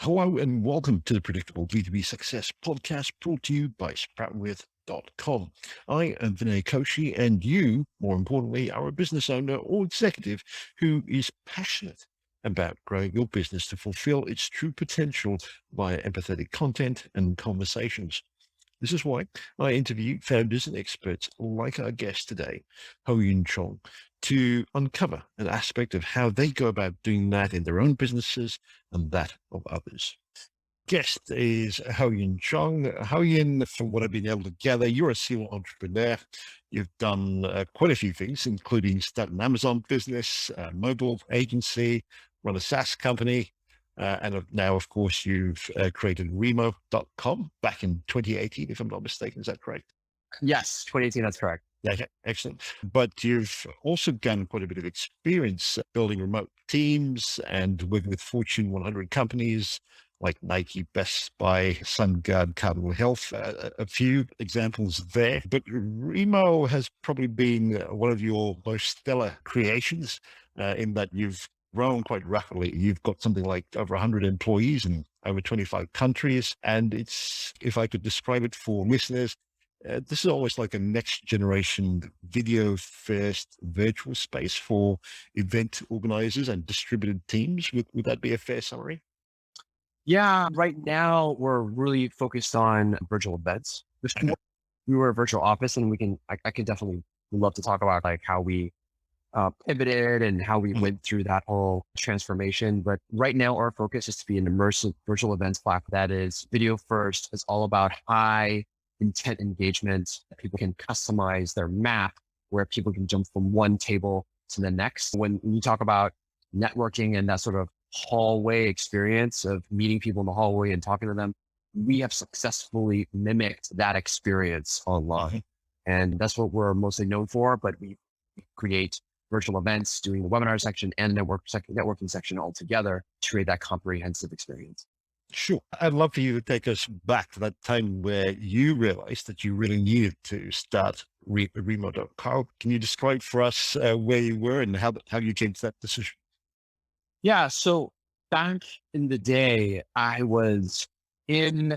Hello and welcome to the Predictable B2B Success podcast brought to you by Sproutwith.com. I am Vinay Koshi, and you, more importantly, are a business owner or executive who is passionate about growing your business to fulfill its true potential via empathetic content and conversations. This is why I interview founders and experts like our guest today, Yin Cheung, to uncover an aspect of how they go about doing that in their own businesses and that of others. Guest is Yin Cheung. Yin, from what I've been able to gather, you're a serial entrepreneur. You've done quite a few things, including start an Amazon business, a mobile agency, run a SaaS company, and now, of course, you've created Remo.com back in 2018, if I'm not mistaken. Is that correct? Yes, 2018, that's correct. Yeah, okay, excellent. But you've also gained quite a bit of experience building remote teams and working with Fortune 100 companies like Nike, Best Buy, SunGard, Cardinal Health, a few examples there. But Remo has probably been one of your most stellar creations in that you've grown quite rapidly. You've got something like over 100 employees in over 25 countries. And it's, if I could describe it for listeners, this is almost like a next generation video first virtual space for event organizers and distributed teams. Would that be a fair summary? Yeah, right now we're really focused on virtual events. Before we were a virtual office, and I could definitely love to talk about like how we pivoted and how we went through that whole transformation. But right now our focus is to be an immersive virtual events platform that is video first. It's all about high intent engagement. People can customize their map where people can jump from one table to the next. When you talk about networking and that sort of hallway experience of meeting people in the hallway and talking to them, we have successfully mimicked that experience online. And that's what we're mostly known for, but we create virtual events, doing the webinar section and networking section all together to create that comprehensive experience. Sure. I'd love for you to take us back to that time where you realized that you really needed to start Remo.com. Can you describe for us where you were and how you came to that decision? Yeah. So back in the day, I was doing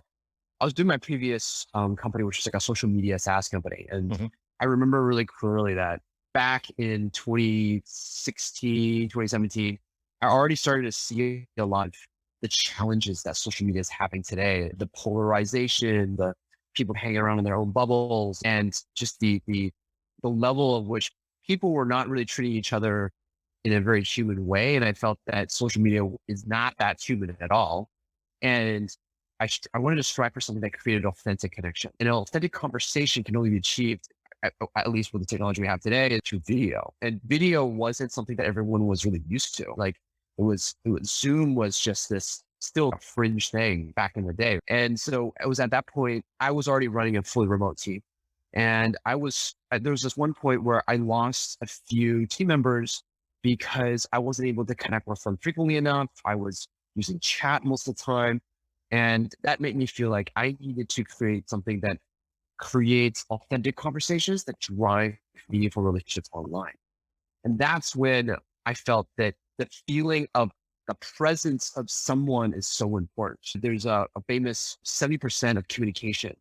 my previous company, which was like a social media SaaS company. And I remember really clearly that back in 2016, 2017, I already started to see a lot of the challenges that social media is having today, the polarization, the people hanging around in their own bubbles, and just the level of which people were not really treating each other in a very human way. And I felt that social media is not that human at all. And I wanted to strive for something that created authentic connection. And an authentic conversation can only be achieved, at least with the technology we have today, through video. And video wasn't something that everyone was really used to. Like Zoom was just this still a fringe thing back in the day. And so it was at that point, I was already running a fully remote team. And there was this one point where I lost a few team members because I wasn't able to connect with them frequently enough. I was using chat most of the time. And that made me feel like I needed to create something that creates authentic conversations that drive meaningful relationships online. And that's when I felt that the feeling of the presence of someone is so important. There's a famous 70% of communication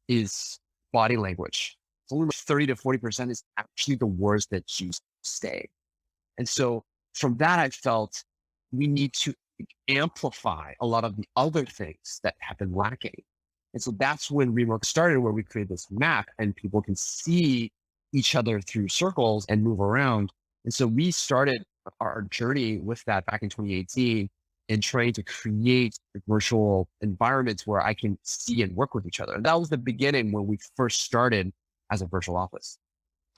is body language. It's only 30 to 40% is actually the words that you say. And so from that, I felt we need to amplify a lot of the other things that have been lacking. And so that's when Remo started, where we created this map and people can see each other through circles and move around. And so we started our journey with that back in 2018 and trying to create virtual environments where I can see and work with each other. And that was the beginning when we first started as a virtual office.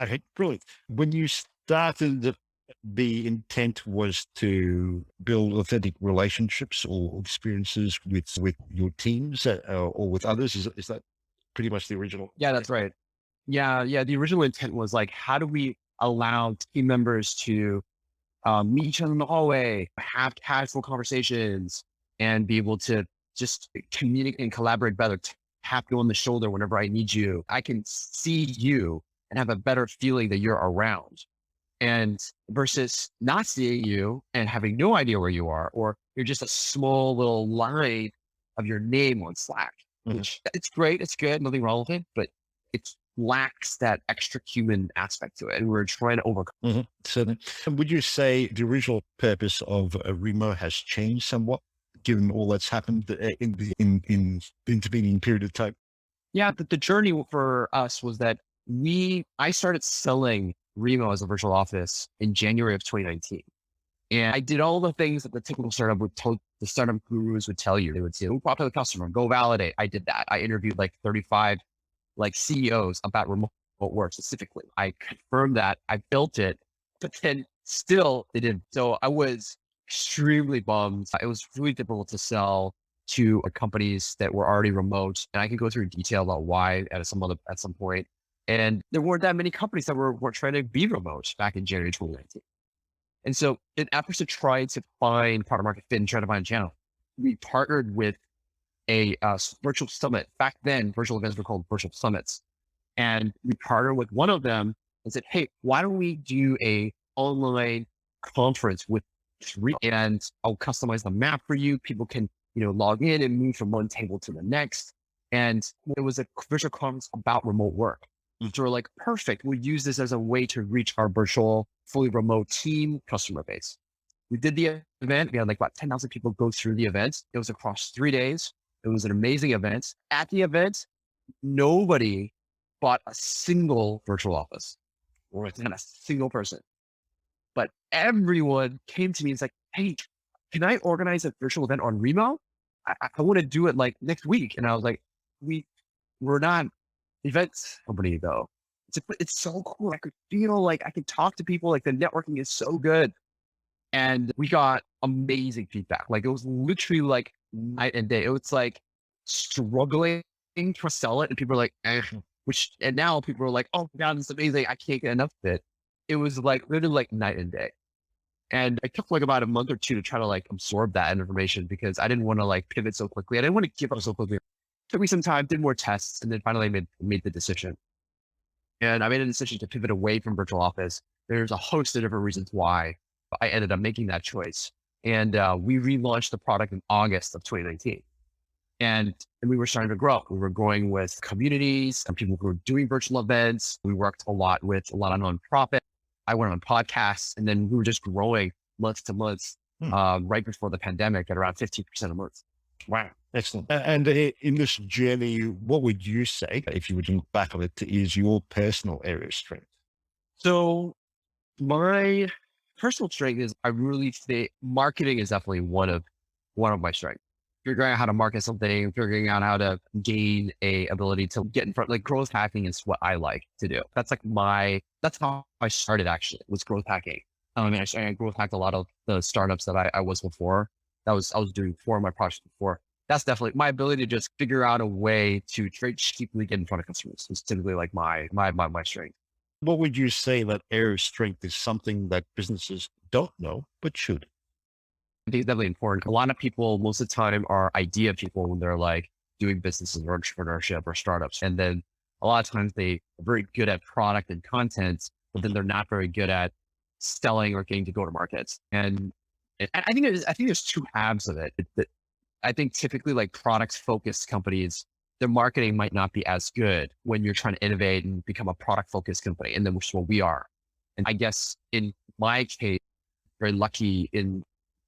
Okay, brilliant. When you started, the intent was to build authentic relationships or experiences with your teams or with others. Is that pretty much the original? Yeah, that's right. Yeah. The original intent was like, how do we allow team members to meet each other in the hallway, have casual conversations, and be able to just communicate and collaborate better, tap you on the shoulder whenever I need you. I can see you and have a better feeling that you're around. And versus not seeing you and having no idea where you are, or you're just a small little line of your name on Slack, Mhm. which it's great, it's good, nothing wrong with it, but it lacks that extra human aspect to it. And we're trying to overcome. Certainly. And would you say the original purpose of Remo has changed somewhat, given all that's happened in the intervening period of time? Yeah, the journey for us was that I started selling Remo as a virtual office in January of 2019. And I did all the things that the typical startup the startup gurus would tell you. They would say, "Oh, talk to the customer, go validate." I did that. I interviewed like 35 like CEOs about remote work specifically. I confirmed that I built it, but then still they didn't. So I was extremely bummed. It was really difficult to sell to companies that were already remote. And I can go through detail about why at some point. And there weren't that many companies that were trying to be remote back in January 2019. And so in efforts to try to find product market fit and try to find a channel, we partnered with a virtual summit. Back then, virtual events were called virtual summits. And we partnered with one of them and said, "Hey, why don't we do a online conference with three, and I'll customize the map for you. People can, log in and move from one table to the next." And it was a virtual conference about remote work. So we're like, perfect. We'll use this as a way to reach our virtual, fully remote team customer base. We did the event. We had like about 10,000 people go through the event. It was across 3 days. It was an amazing event. At the event, nobody bought a single virtual office, or it's not a single person, but everyone came to me and was like, "Hey, can I organize a virtual event on Remo? I want to do it like next week." And I was like, we're not events company though. It's so cool. I could feel like I could talk to people. Like the networking is so good. And we got amazing feedback. Like it was literally like night and day. It was like struggling to sell it. And people were like, and now people are like, "Oh my God, it's amazing. I can't get enough of it." It was like literally like night and day. And it took like about a month or two to try to like absorb that information because I didn't want to like pivot so quickly. I didn't want to give up so quickly. Took me some time, did more tests, and then finally made the decision. And I made a decision to pivot away from virtual office. There's a host of different reasons why I ended up making that choice. And we relaunched the product in August of 2019. And we were starting to grow. We were growing with communities and people who were doing virtual events. We worked a lot with a lot of nonprofits. I went on podcasts, and then we were just growing month to month right before the pandemic at around 15% a month. Wow. Excellent. And in this journey, what would you say, if you would look back on it, is your personal area of strength? So my personal strength is I really think marketing is definitely one of my strengths. Figuring out how to market something, figuring out how to gain a ability to get in front, like growth hacking is what I like to do. That's how I started actually, was growth hacking. I mean, I growth hacked a lot of the startups that I was before. I was doing 4 of my projects before. That's definitely my ability to just figure out a way to very cheaply get in front of customers is typically like my strength. What would you say that area of strength is something that businesses don't know, but should? I think it's definitely important. A lot of people, most of the time, are idea people when they're like doing businesses or entrepreneurship or startups. And then a lot of times they are very good at product and content, but then they're not very good at selling or getting to go to markets. And I think there's two halves of it. I think typically like product focused companies, their marketing might not be as good when you're trying to innovate and become a product focused company. And then which is what we are. And I guess in my case, very lucky in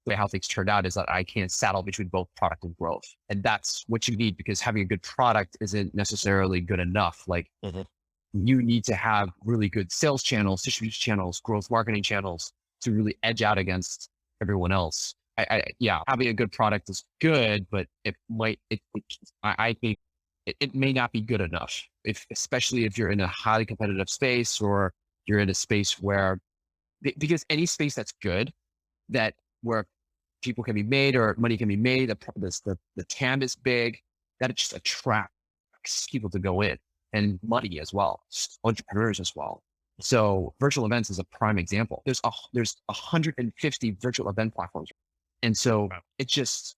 the way how things turned out is that I can saddle between both product and growth. And that's what you need because having a good product isn't necessarily good enough. Like you need to have really good sales channels, distribution channels, growth marketing channels to really edge out against everyone else. Yeah, having a good product is good, but I think it may not be good enough especially if you're in a highly competitive space or you're in a space where, because any space that's good, that where people can be made or money can be made, the TAM is big, that it just attracts people to go in and money as well, entrepreneurs as well. So virtual events is a prime example. There's 150 virtual event platforms. And so it's just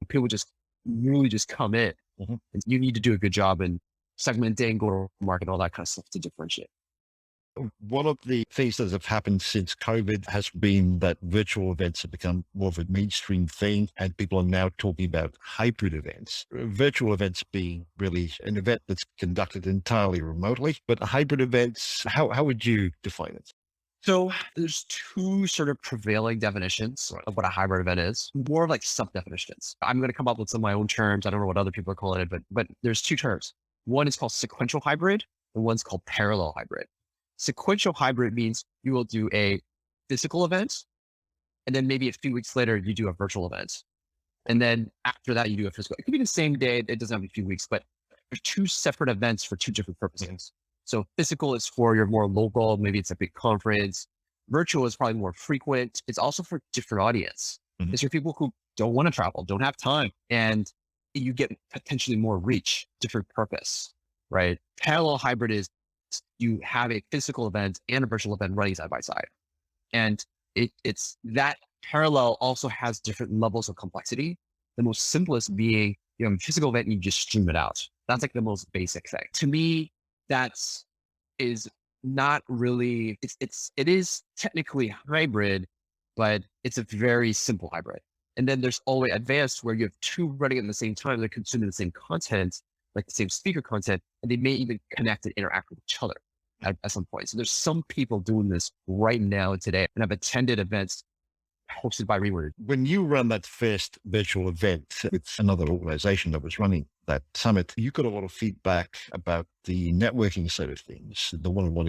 people just really just come in. And you need to do a good job in segmenting, go to market, all that kind of stuff to differentiate. One of the things that have happened since COVID has been that virtual events have become more of a mainstream thing, and people are now talking about hybrid events. Virtual events being really an event that's conducted entirely remotely, but hybrid events, how would you define it? So there's two sort of prevailing definitions Right. of what a hybrid event is, more of like sub definitions. I'm going to come up with some of my own terms. I don't know what other people are calling it, but there's two terms. One is called sequential hybrid, and one's called parallel hybrid. Sequential hybrid means you will do a physical event, and then maybe a few weeks later you do a virtual event, and then after that you do a physical. It could be the same day. It doesn't have a few weeks, but there's two separate events for two different purposes. So physical is for your more local, maybe it's a big conference. Virtual is probably more frequent. It's also for different audience. Mhm. It's for people who don't want to travel, don't have time, and you get potentially more reach, different purpose, right? Parallel hybrid is you have a physical event and a virtual event running side by side. And it's that parallel also has different levels of complexity. The most simplest being, a physical event, you just stream it out. That's like the most basic thing. To me, that's is not really, it is technically hybrid, but it's a very simple hybrid. And then there's always advanced where you have two running at the same time. They're consuming the same content, like the same speaker content, and they may even connect and interact with each other at some point. So there's some people doing this right now today, and I've attended events hosted by Remo. When you run that first virtual event with another organization that was running that summit, you got a lot of feedback about the networking side of things, the one-on-one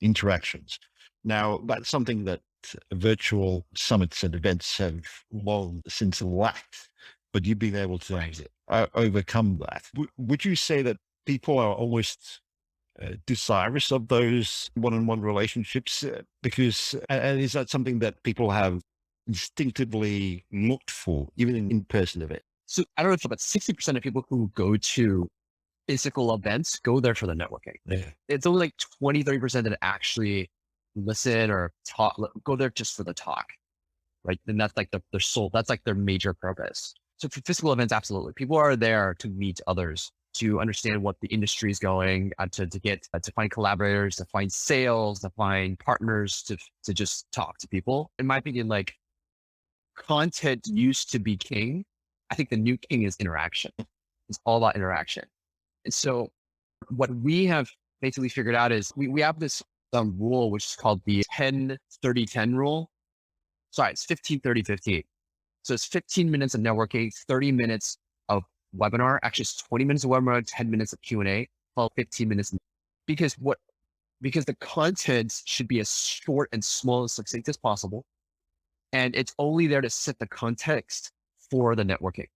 interactions. Now, that's something that virtual summits and events have long since lacked, but you've been able to overcome that. Would you say that people are almost desirous of those one-on-one relationships? Because, and is that something that people have instinctively looked for, even in in-person events? So I don't know if about 60% of people who go to physical events go there for the networking. Yeah. It's only like 20, 30% that actually listen or talk, go there just for the talk, right? And that's like their soul. That's like their major purpose. So for physical events, absolutely. People are there to meet others, to understand what the industry is going, to find collaborators, to find sales, to find partners, to just talk to people. In my opinion, like content used to be king. I think the new king is interaction. It's all about interaction. And so what we have basically figured out is we have this rule, which is called the 10-30-10 rule. Sorry, it's 15-30-15. So it's 15 minutes of networking, 30 minutes of webinar. Actually, it's 20 minutes of webinar, 10 minutes of Q&A, followed 15 minutes. Because the content should be as short and small and succinct as possible. And it's only there to set the context for the networking.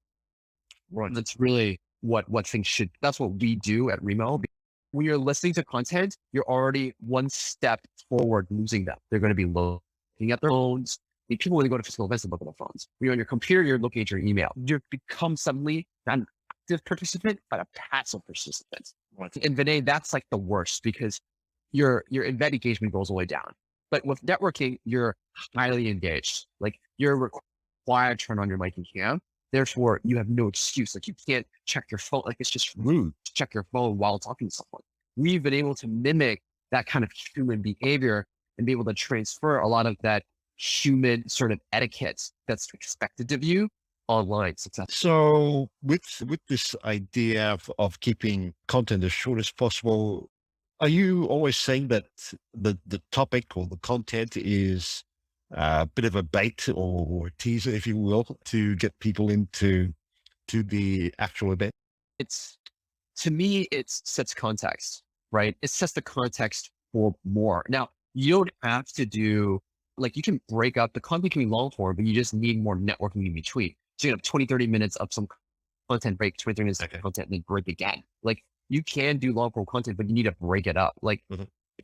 Right. That's really what things should, that's what we do at Remo. When you're listening to content, you're already one step forward losing them. They're going to be looking at their phones. I mean, people, when they go to physical events, they look at their phones. When you're on your computer, you're looking at your email. You become suddenly not an active participant, but a passive participant. Right. And Vinay, that's like the worst because your event engagement goes all the way down. But with networking, you're highly engaged. Like you're required to turn on your mic and cam. Therefore, you have no excuse. Like you can't check your phone. Like it's just rude to check your phone while talking to someone. We've been able to mimic that kind of human behavior and be able to transfer a lot of that human sort of etiquette that's expected of you online successfully. So with this idea of keeping content as short as possible, are you always saying that the topic or the content is a bit of a bait or a teaser, if you will, to get people into the actual event? It's to me, it sets context, right? It sets the context for more. Now, you don't have to do like you can break up the content can be long form, but you just need more networking in between. So you have 20, 30 minutes of some content break, 20, 30 minutes of content, and then break again. Like you can do long form content, but you need to break it up. Like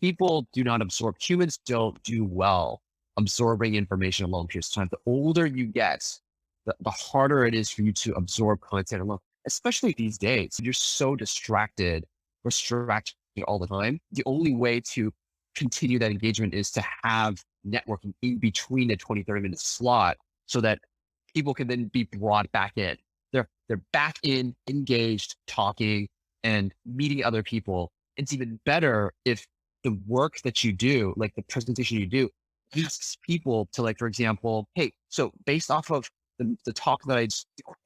people do not absorb, humans don't do well absorbing information in long periods of time. The older you get, the harder it is for you to absorb content alone, especially these days. You're so distracted or distracted all the time. The only way to continue that engagement is to have networking in between a 20, 30 minute slot so that people can then be brought back in. They're back in, engaged, talking, and meeting other people. It's even better if the work that you do, like the presentation you do, asks people to, like, for example, hey, so based off of the talk that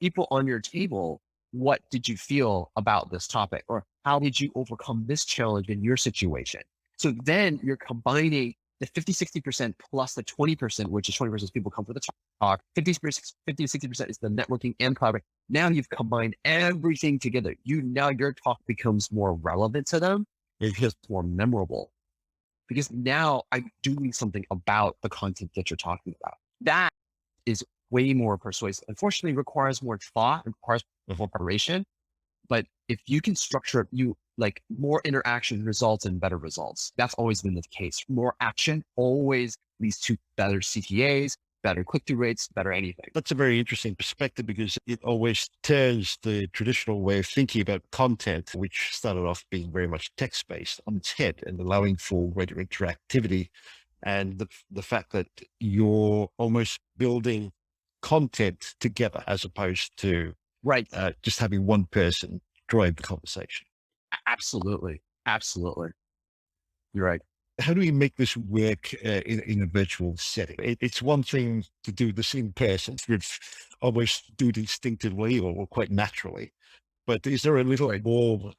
people on your table, what did you feel about this topic? Or how did you overcome this challenge in your situation? So then you're combining the 50, 60% plus the 20%, which is 20% is people come for the talk, 50 to 60% is the networking and collaborating. Now you've combined everything together. Now your talk becomes more relevant to them. It becomes more memorable because now I'm doing something about the content that you're talking about. That is way more persuasive. Unfortunately, it requires more thought, it requires more preparation. But if you can structure, like more interaction results in better results. That's always been the case. More action always leads to better CTAs, better click-through rates, better anything. That's a very interesting perspective because it always turns the traditional way of thinking about content, which started off being very much text-based, on its head and allowing for greater interactivity. And the fact that you're almost building content together as opposed to Right. just having one person drive the conversation. Absolutely. Absolutely. You're right. How do we make this work in a virtual setting? It's one thing to do this in person, which almost do it instinctively or quite naturally. But is there a little more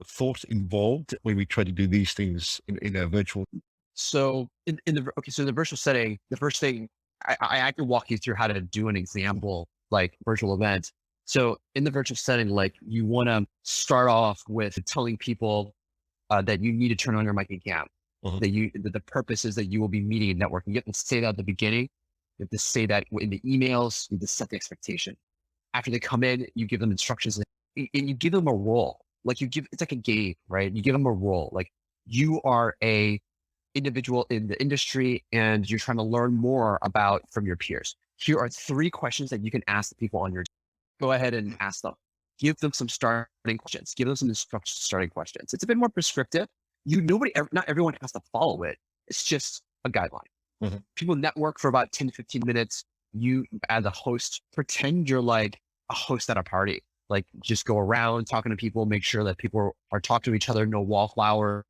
thought involved when we try to do these things in a virtual? So in the virtual setting, the first thing I can walk you through how to do an example like virtual event. So in the virtual setting, like you want to start off with telling people that you need to turn on your mic and cam. That the purpose is that you will be meeting and networking. You have to say that at the beginning. You have to say that in the emails. You have to set the expectation. After they come in, you give them instructions and you give them a role. Like it's like a game, right? You give them a role. Like you are a individual in the industry and you're trying to learn more about from your peers. Here are 3 questions that you can ask the people on your team. Go ahead and ask them. Give them some starting questions. Give them some instructions, starting questions. It's a bit more prescriptive. Not everyone has to follow it. It's just a guideline. People network for about 10 to 15 minutes. You, as a host, pretend you're like a host at a party. Like just go around talking to people, make sure that people are talking to each other, no wallflowers.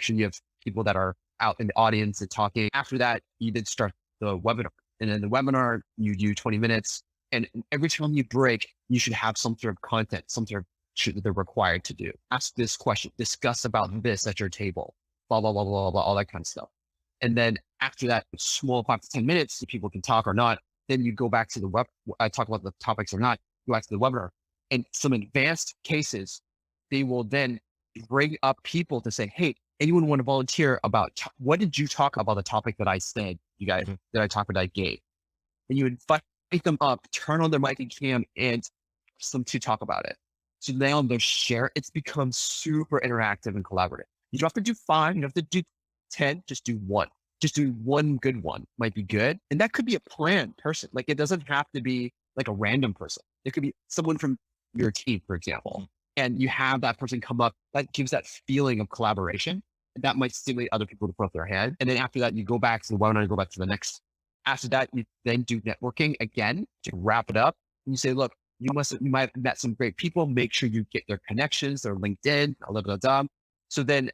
You have people that are out in the audience and talking. After that, you then start the webinar. And in the webinar, you do 20 minutes. And every time you break, you should have some sort of content, some sort of shit that they're required to do. Ask this question, discuss about this at your table, blah, blah, blah, blah, blah, all that kind of stuff. And then after that small 5 to 10 minutes, people can talk or not. Then you go back to the talk about the topics or not, go back to the webinar. And some advanced cases, they will then bring up people to say, hey, anyone want to volunteer about what did you talk about the topic that I said, you guys, that I talked about, I gave? And you invite them up, turn on their mic and cam and ask them to talk about it. So now they'll share. It's become super interactive and collaborative. You don't have to do 5, you don't have to do 10, just do 1. Just do one good one might be good. And that could be a planned person. Like it doesn't have to be like a random person. It could be someone from your team, for example. And you have that person come up, that gives that feeling of collaboration. And that might stimulate other people to put up their hand. And then after that, you go back to the webinar, you go back to the next. After that, you then do networking again to wrap it up. And you say, look, you might have met some great people. Make sure you get their connections, their LinkedIn, blah, blah, blah. So then,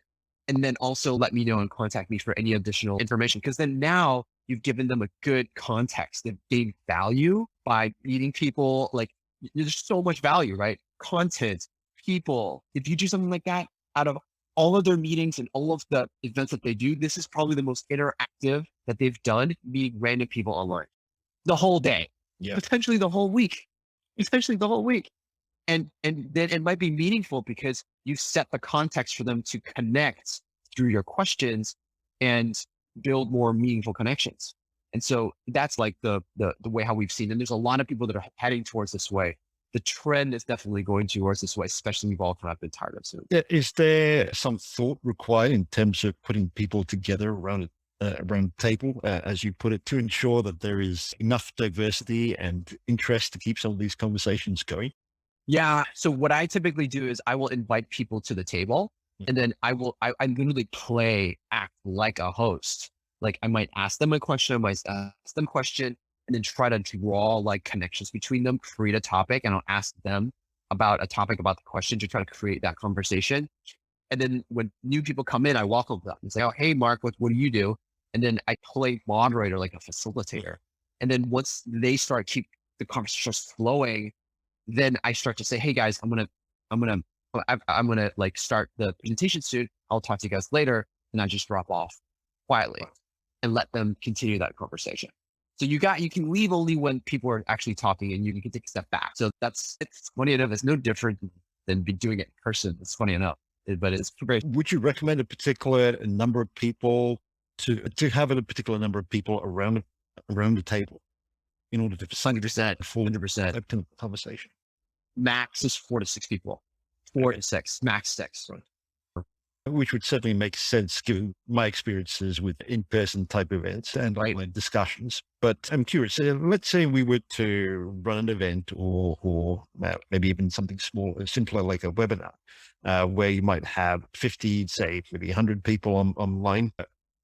and then also let me know and contact me for any additional information. Because then now you've given them a good context. They've gained value by meeting people. Like there's so much value, right? Content, people. If you do something like that, out of all of their meetings and all of the events that they do, this is probably the most interactive that they've done, meeting random people online the whole day, potentially the whole week, And then it might be meaningful because you set the context for them to connect through your questions and build more meaningful connections. And so that's like the way how we've seen. And there's a lot of people that are heading towards this way. The trend is definitely going towards this way, especially we've all kind of been tired of soon. Is there some thought required in terms of putting people together around the table, as you put it, to ensure that there is enough diversity and interest to keep some of these conversations going? Yeah. So what I typically do is I will invite people to the table and then I literally act like a host. Like I might ask them a question, I might ask them a question, and then try to draw like connections between them, create a topic, and I'll ask them about a topic about the question to try to create that conversation. And then when new people come in, I welcome them and say, oh, hey, Mark, what do you do? And then I play moderator like a facilitator. And then once they start keep the conversation flowing, then I start to say, hey guys, I'm gonna like start the presentation soon. I'll talk to you guys later. And I just drop off quietly and let them continue that conversation. So you can leave only when people are actually talking and you can take a step back. So it's funny enough, it's no different than be doing it in person. It's funny enough, but it's very. Would you recommend a particular number of people to have a particular number of people around the table in order to facilitate 100%, 100%. open conversation? Max is 4 to 6 people, 4 to 6, max 6. Right. Which would certainly make sense given my experiences with in-person type events and online discussions. But I'm curious, let's say we were to run an event or maybe even something smaller, simpler like a webinar, where you might have 50, say, maybe 100 people online.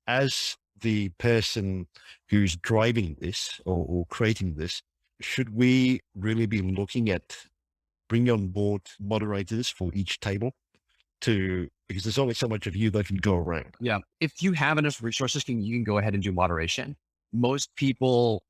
As the person who's driving this or creating this, should we really be looking at bringing on board moderators for each table because there's only so much of you that can go around? Yeah. If you have enough resources, you can go ahead and do moderation. Most people,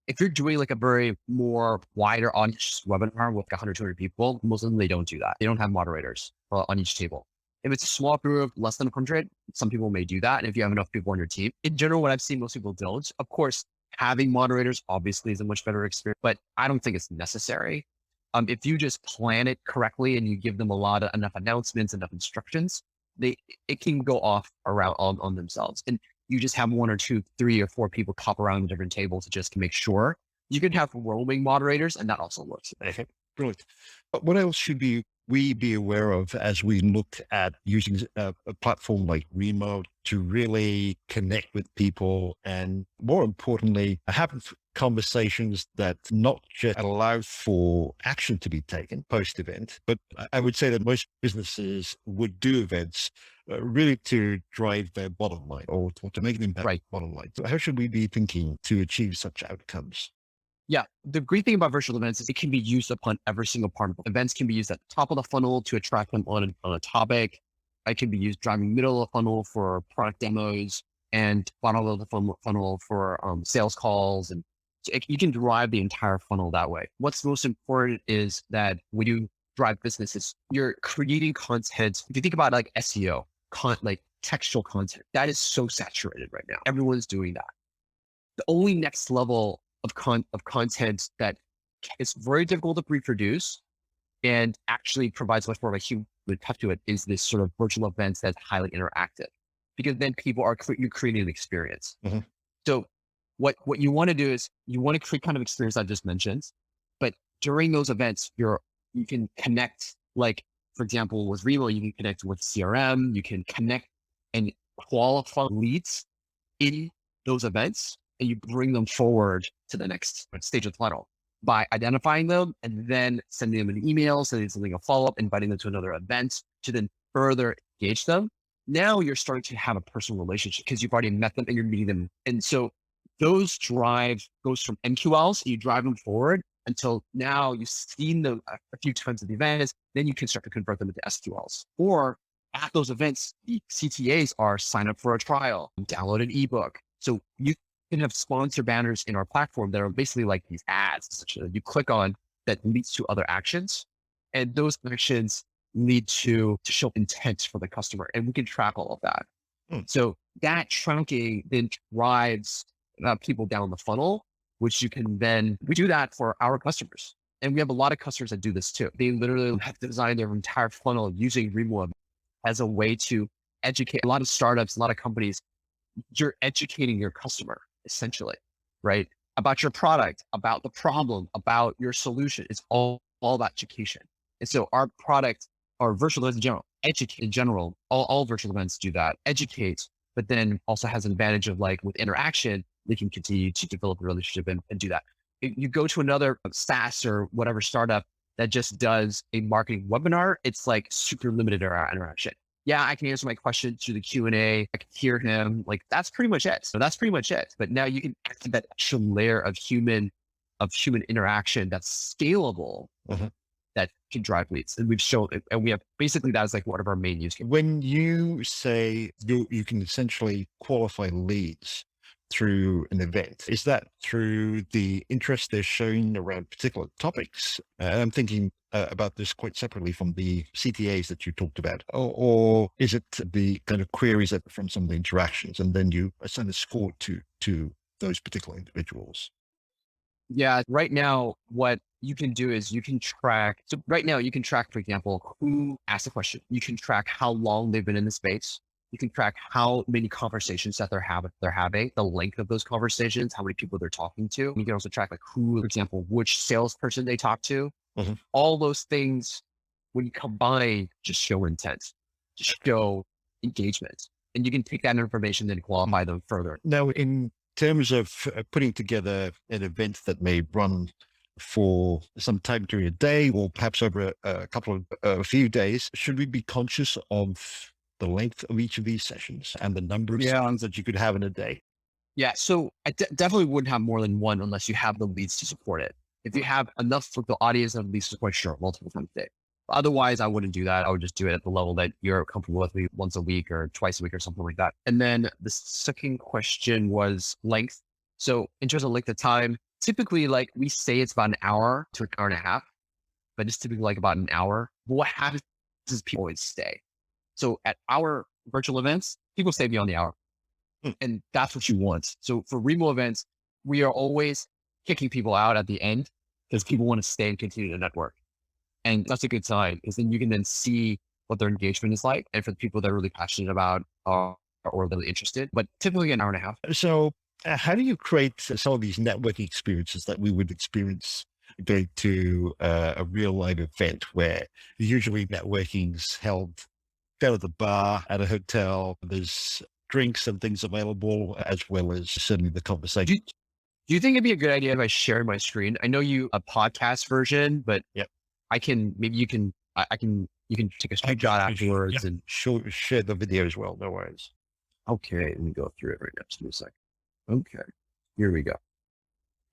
if you're doing like a very more wider audience webinar with 100, 200 people, most of them, they don't do that. They don't have moderators on each table. If it's a small group, less than 100, some people may do that. And if you have enough people on your team, in general, what I've seen, most people don't. Of course, having moderators obviously is a much better experience, but I don't think it's necessary. If you just plan it correctly and you give them enough announcements, enough instructions, it can go off around on themselves. And you just have 1 or 2, 3 or 4 people pop around different tables just to make sure. You can have roaming moderators, and that also works. Okay, brilliant. But what else should we be aware of as we look at using a platform like Remo to really connect with people and, more importantly, have conversations that not just allow for action to be taken post-event, but I would say that most businesses would do events really to drive their bottom line or to make an impact on the bottom line. So how should we be thinking to achieve such outcomes? Yeah. The great thing about virtual events is it can be used upon every single part of it. Events can be used at the top of the funnel to attract them on a topic. It can be used driving middle of the funnel for product demos and bottom of the funnel for sales calls. And so you can drive the entire funnel that way. What's most important is that when you drive businesses, you're creating content. If you think about like SEO, like textual content, that is so saturated right now. Everyone's doing that. The only next level of content that is very difficult to reproduce and actually provides much more of a human touch to it is this sort of virtual events that's highly interactive, because then you're creating an experience. Mm-hmm. So what you want to do is you want to create kind of experience I just mentioned, but during those events, you can connect, like, for example, with Remo, you can connect with CRM, you can connect and qualify leads in those events, and you bring them forward to the next stage of the funnel by identifying them and then sending them an email, sending a follow-up, inviting them to another event to then further engage them. Now you're starting to have a personal relationship because you've already met them and you're meeting them. And so those goes from MQLs, you drive them forward until now you've seen them a few times at the events, then you can start to convert them into SQLs. Or at those events, the CTAs are sign up for a trial, download an ebook. So you can have sponsor banners in our platform that are basically like these ads that you click on that leads to other actions. And those actions lead to show intent for the customer. And we can track all of that. So that tracking then drives people down the funnel, which we do that for our customers. And we have a lot of customers that do this too. They literally have designed their entire funnel using Remo as a way to educate. A lot of startups, a lot of companies, you're educating your customer essentially, right? About your product, about the problem, about your solution. It's all about education. And so our product, our virtual events in general, educate in general, all virtual events do that, educate, but then also has an advantage of, like, with interaction, they can continue to develop a relationship and do that. If you go to another SaaS or whatever startup that just does a marketing webinar, it's like super limited interaction. Yeah, I can answer my question through the Q&A. I can hear him. Like, that's pretty much it. So that's pretty much it. But now you can add that extra layer of human interaction that's scalable. Mm-hmm. that can drive leads. And we've shown, and we have basically that is like one of our main use cases. When you say you can essentially qualify leads through an event, is that through the interest they're showing around particular topics? I'm thinking about this quite separately from the CTAs that you talked about, or is it the kind of queries that from some of the interactions, and then you assign a score to those particular individuals? Yeah. Right now, what you can do is you can track. So right now you can track, for example, who asked the question. You can track how long they've been in the space. You can track how many conversations that they're having, the length of those conversations, how many people they're talking to. You can also track like who, for example, which salesperson they talk to. Mhm. All those things, when you combine, just show intent, just show engagement. And you can take that information and qualify them further. Now, in terms of putting together an event that may run for some time during a day or perhaps over a couple of a few days, should we be conscious of the length of each of these sessions and the number of sessions that you could have in a day? Yeah. So I definitely wouldn't have more than one unless you have the leads to support it. If you have enough for the audience and leads to support, sure, multiple times a day. Otherwise, I wouldn't do that. I would just do it at the level that you're comfortable with, me once a week or twice a week or something like that. And then the second question was length. So in terms of length of time, typically like we say it's about an hour to an hour and a half, but it's typically like about an hour. But what happens is people always stay. So at our virtual events, people stay beyond the hour. And that's what you want. So for Remo events, we are always kicking people out at the end because people want to stay and continue to network. And that's a good sign because then you can then see what their engagement is like. And for the people that are really passionate about or really interested, but typically an hour and a half. So, how do you create some of these networking experiences that we would experience going to a real live event where usually networking's held down at the bar at a hotel? There's drinks and things available, as well as certainly the conversation. Do you think it'd be a good idea if I share my screen? I know you a podcast version, but Yep. I can, maybe you can, you can take a screenshot afterwards and Share the video as well. No worries. okay, let me go through it right now. Just give me a second. Okay, here we go. All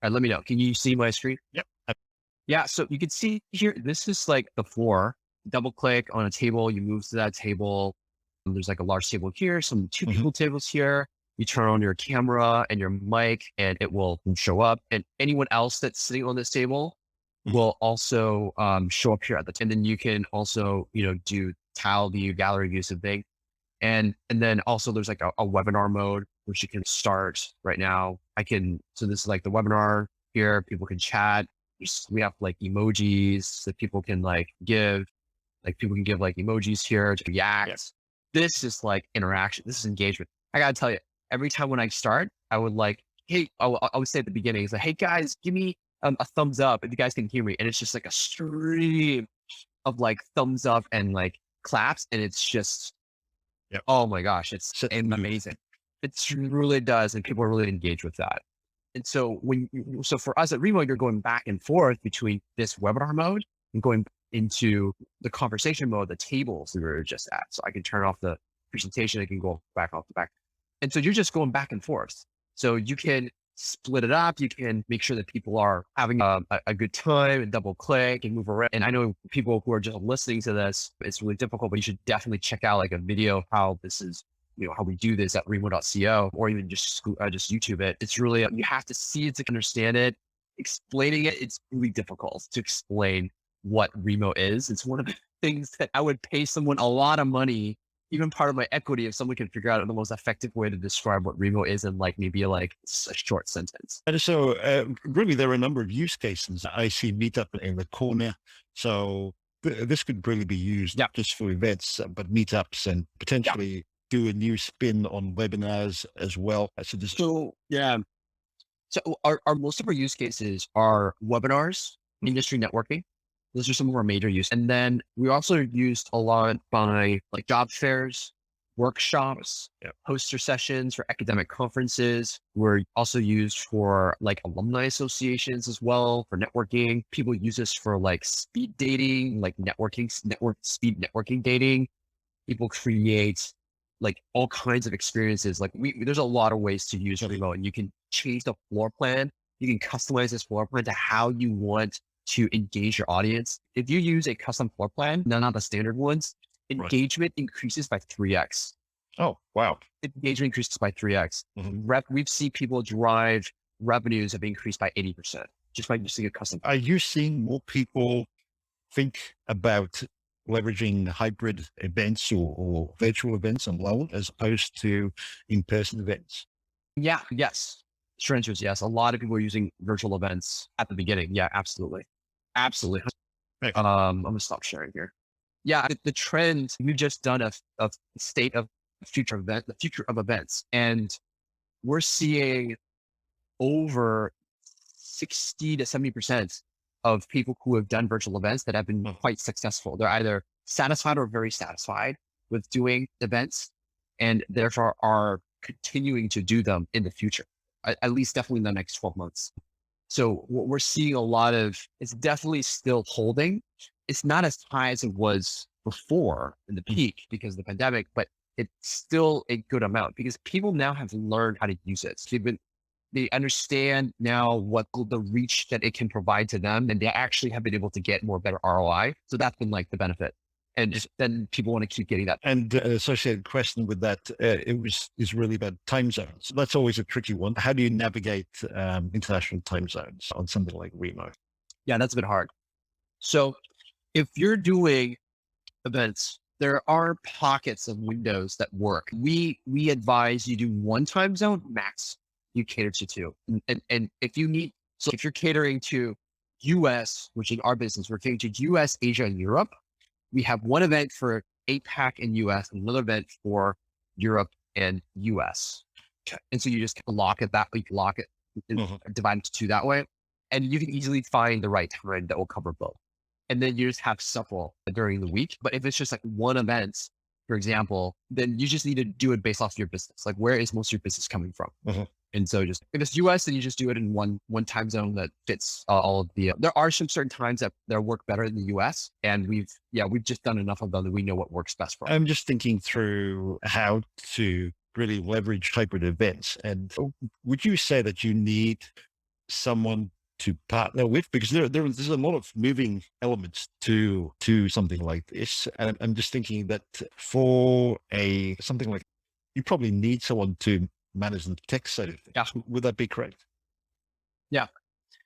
right, let me know. Can you see my screen? Yep. Yeah, so you can see here, this is like the floor. Double click on a table, you move to that table. There's like a large table here, some two people tables here. You turn on your camera and your mic and it will show up. And anyone else that's sitting on this table will also show up here at the time. And then you can also, do tile view, gallery view, something. And then also there's like a webinar mode, which you can start right now. So this is like the webinar here. People can chat. We have like emojis that people can like give. Like people can give like emojis here to react. Yes. This is like interaction. This is engagement. I gotta tell you, every time when I start, I would like, hey, I would say at the beginning, it's like, hey guys, give me a thumbs up if you guys can hear me. And it's just like a stream of like thumbs up and like claps. And it's just, oh my gosh, it's amazing. It really does. And people are really engaged with that. And so so for us at Remo, you're going back and forth between this webinar mode and going into the conversation mode, the tables we were just at. So I can turn off the presentation. I can go back off the back. And so you're just going back and forth. So you can split it up. You can make sure that people are having a good time and double click and move around. And I know people who are just listening to this, it's really difficult, but you should definitely check out like a video of how this is, how we do this at remo.co, or even just YouTube it. It's really, you have to see it to understand it. Explaining it, it's really difficult to explain what Remo is. It's one of the things that I would pay someone a lot of money, even part of my equity, if someone can figure out the most effective way to describe what Remo is in like maybe like a short sentence. And so really there are a number of use cases. I see Meetup in the corner. So this could really be used not just for events, but meetups and potentially do a new spin on webinars as well. So our most of our use cases are webinars, industry networking. Those are some of our major use. And then we also used a lot by like job fairs, workshops, poster sessions for academic conferences. We're also used for like alumni associations as well, for networking. People use this for like speed dating, like speed networking dating. People create like all kinds of experiences. Like there's a lot of ways to use Remo, and you can change the floor plan. You can customize this floor plan to how you want to engage your audience. If you use a custom floor plan, not the standard ones, engagement increases by 3x. Oh, wow. Engagement increases by 3x. We've seen people drive revenues have increased by 80% just by using a custom. Are you seeing more people think about leveraging hybrid events or virtual events alone as opposed to in-person events? Yeah. Yes. Short answer is yes. A lot of people are using virtual events at the beginning. Yeah, absolutely. Absolutely. I'm going to stop sharing here. Yeah. The trend, we've just done a state of the future of events. And we're seeing over 60 to 70% of people who have done virtual events that have been quite successful. They're either satisfied or very satisfied with doing events and therefore are continuing to do them in the future, at least definitely in the next 12 months. So what we're seeing a lot of, it's definitely still holding. It's not as high as it was before in the peak because of the pandemic, but it's still a good amount because people now have learned how to use it. So they understand now what the reach that it can provide to them, and they actually have been able to get better ROI. So that's been like the benefit. And then people want to keep getting that. And an associated question with that, is really about time zones. That's always a tricky one. How do you navigate international time zones on something like Remo? Yeah, that's a bit hard. So if you're doing events, there are pockets of windows that work. We advise you do one time zone max. You cater to two. And if you need, so if you're catering to US, which in our business, we're catering to US, Asia, and Europe, we have one event for APAC and US, and another event for Europe and US. And so you just lock it and divide into two that way. And you can easily find the right time that will cover both. And then you just have several during the week. But if it's just like one event, for example, then you just need to do it based off your business. Like where is most of your business coming from? And so just if it's US, then you just do it in one time zone that fits all of the, there are some certain times that work better in the US. And we've just done enough of them that we know what works best for us. I'm just thinking through how to really leverage hybrid events. And would you say that you need someone to partner with, because there's a lot of moving elements to something like this, and I'm just thinking that for something like, you probably need someone to manage the tech side of things. Yeah. Would that be correct? Yeah.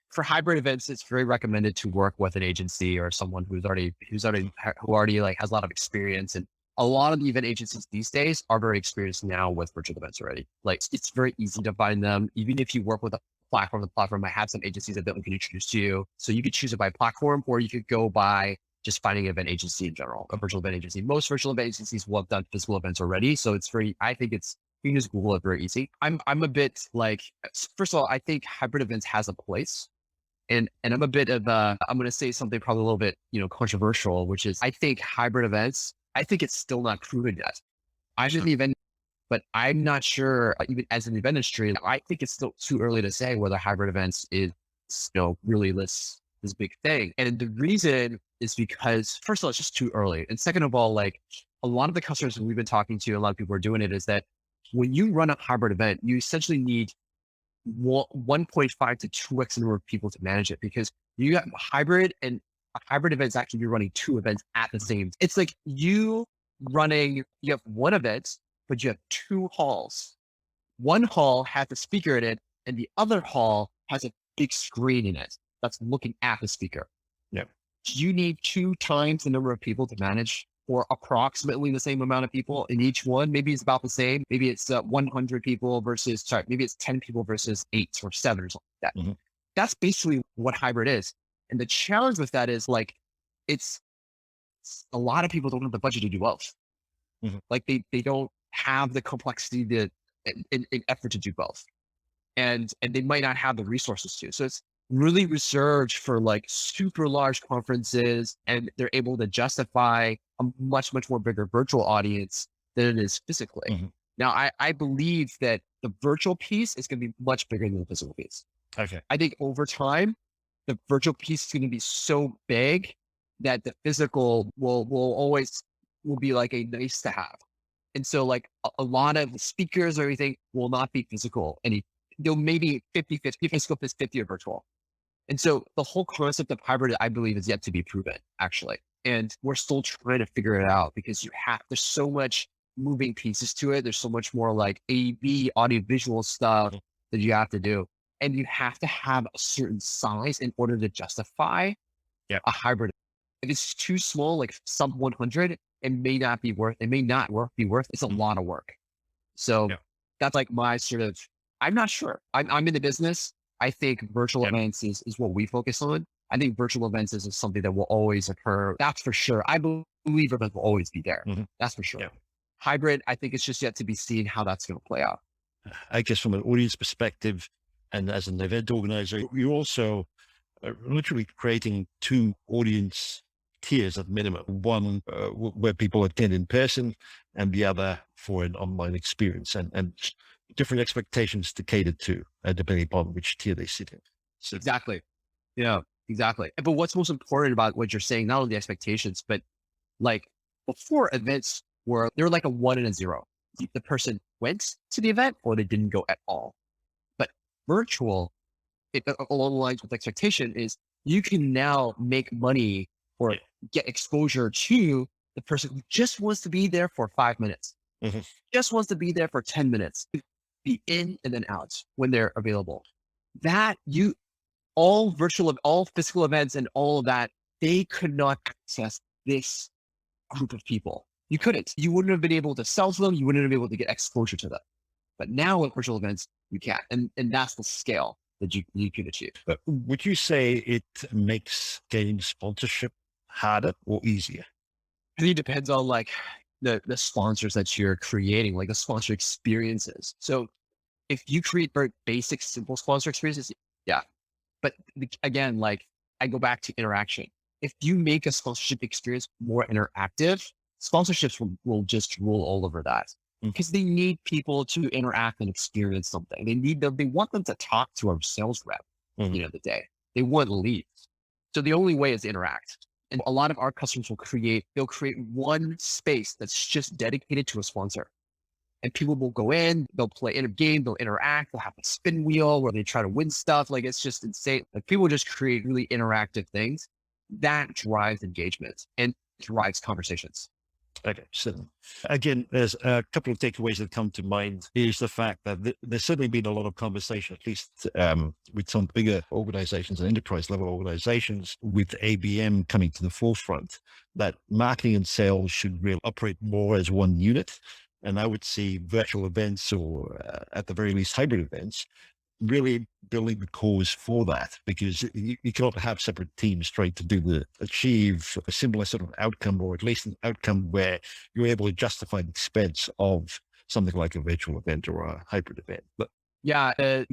For hybrid events, it's very recommended to work with an agency or someone who already like has a lot of experience. And a lot of the event agencies these days are very experienced now with virtual events already. Like it's very easy to find them, even if you work with a platform. The platform might have some agencies that we can introduce to you. So you could choose it by platform, or you could go by just finding an event agency in general, a virtual event agency. Most virtual event agencies will have done physical events already. So I think you can just Google it very easy. I'm a bit like, first of all, I think hybrid events has a place. And I'm a bit of I'm going to say something probably a little bit, controversial, which is I think hybrid events, I think it's still not proven yet. I'm in the event, but I'm not sure, even as an event industry, I think it's still too early to say whether hybrid events is, really this big thing. And the reason is because, first of all, it's just too early. And second of all, like a lot of the customers we've been talking to, a lot of people are doing it, is that when you run a hybrid event, you essentially need 1.5 to 2x the number of people to manage it, because you have hybrid, and a hybrid event is actually you're running two events at the same. It's like you have one event, but you have two halls. One hall has a speaker in it, and the other hall has a big screen in it that's looking at the speaker. Yeah. You need 2 times the number of people to manage for approximately the same amount of people in each one. Maybe it's about the same. Maybe it's 100 people maybe it's 10 people versus 8 or 7 or something like that. Mm-hmm. That's basically what hybrid is. And the challenge with that is like, it's a lot of people don't have the budget to do both. Mm-hmm. Like they don't have the complexity and effort to do both. And they might not have the resources to. So it's really reserved for like super large conferences, and they're able to justify a much, much more bigger virtual audience than it is physically. Mm-hmm. Now, I believe that the virtual piece is going to be much bigger than the physical piece. Okay. I think over time, the virtual piece is going to be so big that the physical will be like a nice to have. And so like a lot of the speakers or everything will not be physical. They'll maybe 50-50, physical is 50 or virtual. And so the whole concept of hybrid, I believe, is yet to be proven, actually. And we're still trying to figure it out because there's so much moving pieces to it. There's so much more like AV, audiovisual stuff that you have to do. And you have to have a certain size in order to justify a hybrid. If it's too small, like sub 100, it may not be worth, it's a lot of work. So that's like my sort of, I'm not sure. I'm in the business. I think virtual events is what we focus on. I think virtual events is something that will always occur. That's for sure. I believe events will always be there. That's for sure. Hybrid, I think it's just yet to be seen how that's going to play out. I guess from an audience perspective and as an event organizer, you're also literally creating two audience tiers at minimum. One where people attend in person and the other for an online experience and different expectations to cater to depending upon which tier they sit in. So, exactly. Yeah, exactly. But what's most important about what you're saying, not only the expectations, but like before events they were like a 1 and a 0. The person went to the event or they didn't go at all. But virtual, along the lines with expectation, is you can now make money or get exposure to the person who just wants to be there for 5 minutes, just wants to be there for 10 minutes, be in and then out when they're available. That all physical events and all of that, they could not access this group of people. You couldn't. You wouldn't have been able to sell to them. You wouldn't have been able to get exposure to them. But now with virtual events, you can. And that's the scale that you can achieve. But would you say it makes getting sponsorship harder or easier? I think it depends on like the sponsors that you're creating, like the sponsor experiences. So if you create very basic, simple sponsor experiences, But again, like I go back to interaction. If you make a sponsorship experience more interactive, sponsorships will just rule all over that because they need people to interact and experience something. They want them to talk to our sales rep, the day. They want leads. So the only way is to interact. And a lot of our customers they'll create one space that's just dedicated to a sponsor. And people will go in, they'll play in a game, they'll interact, they'll have a spin wheel where they try to win stuff. Like it's just insane. Like people just create really interactive things that drives engagement and drives conversations. Okay, so again, there's a couple of takeaways that come to mind. Is the fact that there's certainly been a lot of conversation, at least with some bigger organizations and enterprise level organizations, with ABM coming to the forefront, that marketing and sales should really operate more as one unit. And I would see virtual events or at the very least hybrid events really building the cause for that, because you cannot have separate teams trying to achieve a similar sort of outcome, or at least an outcome where you're able to justify the expense of something like a virtual event or a hybrid event. But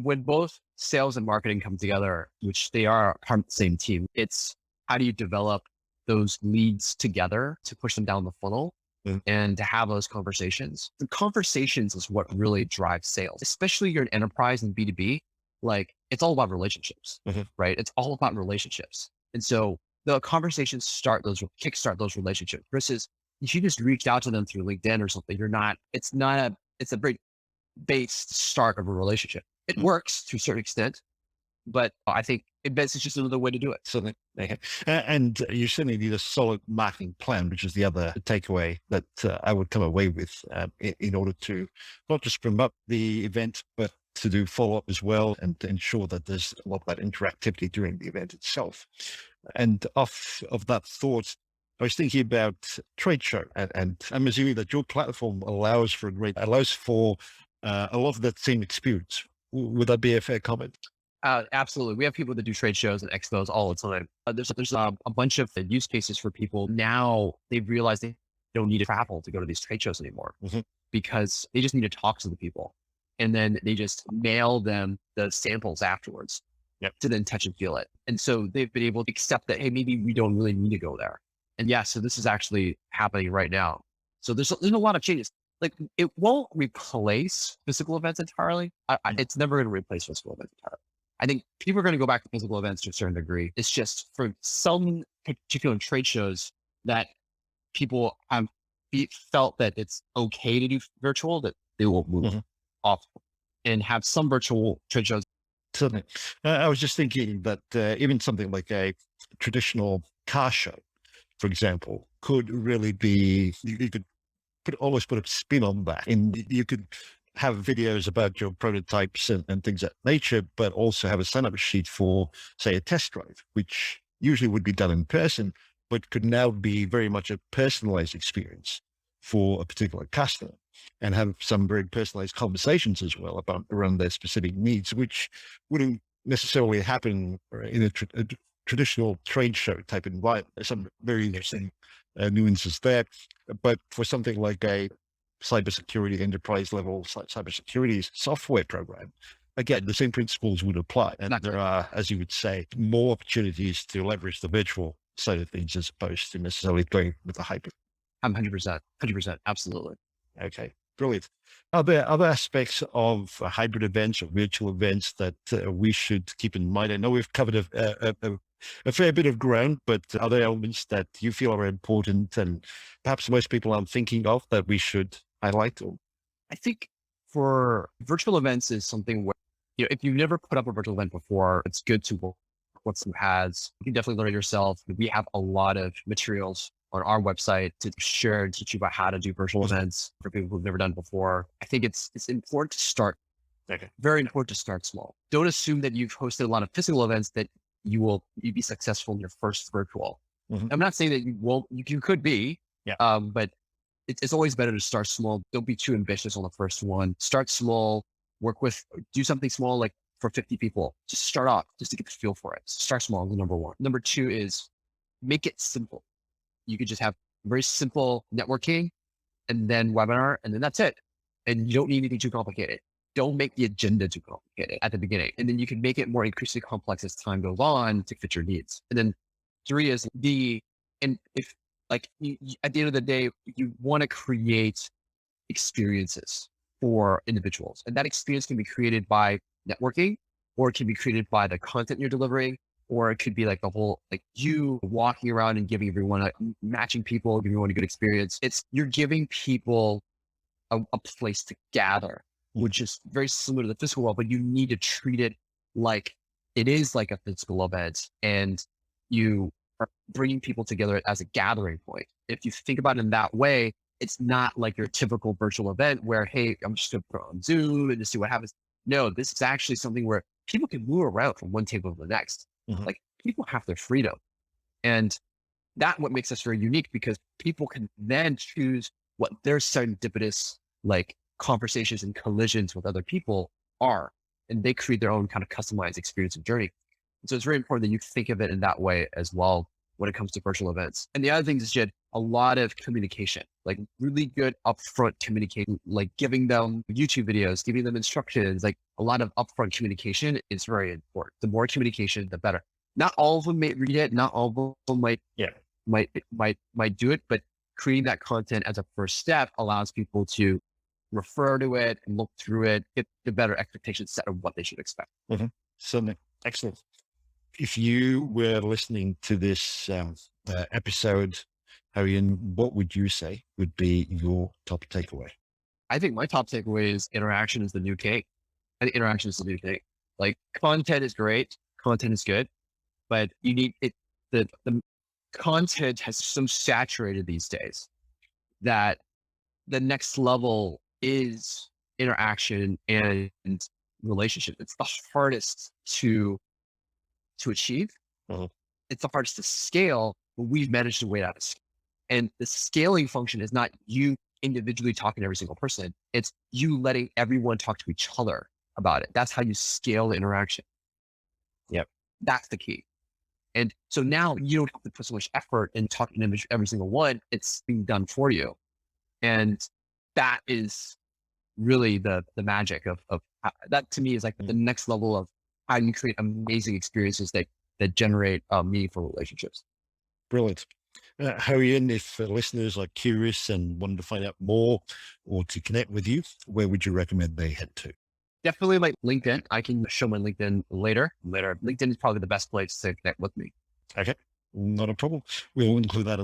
when both sales and marketing come together, which they are part of the same team, it's how do you develop those leads together to push them down the funnel and to have those conversations. The conversations is what really drives sales, especially you're an enterprise and B2B. Like it's all about relationships, right? It's all about relationships. And so the conversations kickstart those relationships versus if you just reached out to them through LinkedIn or something, it's a very base start of a relationship. It works to a certain extent, but I think events is just another way to do it. Something, and you certainly need a solid marketing plan, which is the other takeaway that I would come away with in order to not just promote the event, but to do follow-up as well and to ensure that there's a lot of that interactivity during the event itself. And off of that thought, I was thinking about trade show, and I'm assuming that your platform allows for a lot of that same experience. Would that be a fair comment? Absolutely. We have people that do trade shows and expos all the time. There's a bunch of use cases for people. Now they've realized they don't need to travel to go to these trade shows anymore because they just need to talk to the people. And then they just mail them the samples afterwards to then touch and feel it. And so they've been able to accept that, hey, maybe we don't really need to go there. And so this is actually happening right now. So there's a lot of changes. Like it won't replace physical events entirely. It's never going to replace physical events entirely. I think people are going to go back to physical events to a certain degree. It's just for some particular trade shows that people have felt that it's okay to do virtual, that they will move off and have some virtual trade shows. Certainly. I was just thinking that even something like a traditional car show, for example, could really be, you could almost put a spin on that. And you could have videos about your prototypes and things of that nature, but also have a sign-up sheet for, say, a test drive, which usually would be done in person, but could now be very much a personalized experience for a particular customer, and have some very personalized conversations as well about around their specific needs, which wouldn't necessarily happen in a traditional trade show type environment. There's some very interesting nuances there. But for something like a cybersecurity enterprise level cybersecurity software program, again, the same principles would apply. And there are, as you would say, more opportunities to leverage the virtual side of things as opposed to necessarily going with the hybrid. I'm 100%, absolutely. Okay, brilliant. Are there other aspects of hybrid events or virtual events that we should keep in mind? I know we've covered a fair bit of ground, but are there elements that you feel are important and perhaps most people aren't thinking of that we should highlight? Or... I think for virtual events is something where, if you've never put up a virtual event before, it's good to work with some has. You can definitely learn it yourself. We have a lot of materials on our website to share and teach you about how to do virtual events for people who've never done before. I think it's important to start. Okay. Very important to start small. Don't assume that you've hosted a lot of physical events that you'd be successful in your first virtual. Mm-hmm. I'm not saying that you won't, you could be, but it's always better to start small. Don't be too ambitious on the first one. Start small, do something small, like for 50 people. Just start off just to get the feel for it. Start small, number one. Number two is make it simple. You could just have very simple networking and then webinar, and then that's it. And you don't need anything too complicated. Don't make the agenda too complicated at the beginning. And then you can make it more increasingly complex as time goes on to fit your needs. And then three is at the end of the day, you want to create experiences for individuals. And that experience can be created by networking, or it can be created by the content you're delivering, or it could be like the whole, like you walking around and giving everyone matching people, giving everyone a good experience. You're giving people a place to gather, which is very similar to the physical world, but you need to treat it like it is like a physical event, and you are bringing people together as a gathering point. If you think about it in that way, it's not like your typical virtual event where, hey, I'm just going to put on Zoom and just see what happens. No, this is actually something where people can move around from one table to the next. Mm-hmm. Like people have their freedom. And that's what makes us very unique, because people can then choose what their serendipitous like conversations and collisions with other people are, and they create their own kind of customized experience and journey. And so it's very important that you think of it in that way as well when it comes to virtual events. And the other thing is just a lot of communication, like really good upfront communication, like giving them YouTube videos, giving them instructions, like a lot of upfront communication is very important. The more communication, the better. Not all of them may read it. Not all of them might do it, but creating that content as a first step allows people to refer to it and look through it, get the better expectation set of what they should expect. Mm-hmm. Certainly. Excellent. If you were listening to this episode, Harry, what would you say would be your top takeaway? I think my top takeaway is interaction is the new cake. I think interaction is the new cake. Like content is great, content is good, but you need it. The content has so saturated these days that the next level is interaction and relationship. It's the hardest to achieve. Mm-hmm. It's the hardest to scale, but we've managed to wait out of scale. And the scaling function is not you individually talking to every single person. It's you letting everyone talk to each other about it. That's how you scale the interaction. Yep. That's the key. And so now you don't have to put so much effort in talking to every single one. It's being done for you. And that is really the magic of that, to me, is like the next level of how you create amazing experiences that generate meaningful relationships. Brilliant. Harry, if listeners are curious and wanted to find out more or to connect with you, where would you recommend they head to? Definitely like LinkedIn. I can show my LinkedIn later. LinkedIn is probably the best place to connect with me. Okay. Not a problem. We'll include that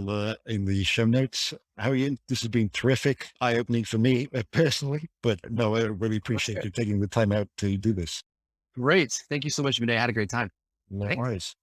in the show notes. Harry, this has been terrific, eye-opening for me personally, but no, I really appreciate you taking the time out to do this. Great. Thank you so much, Vinay. I had a great time. No Thanks. worries.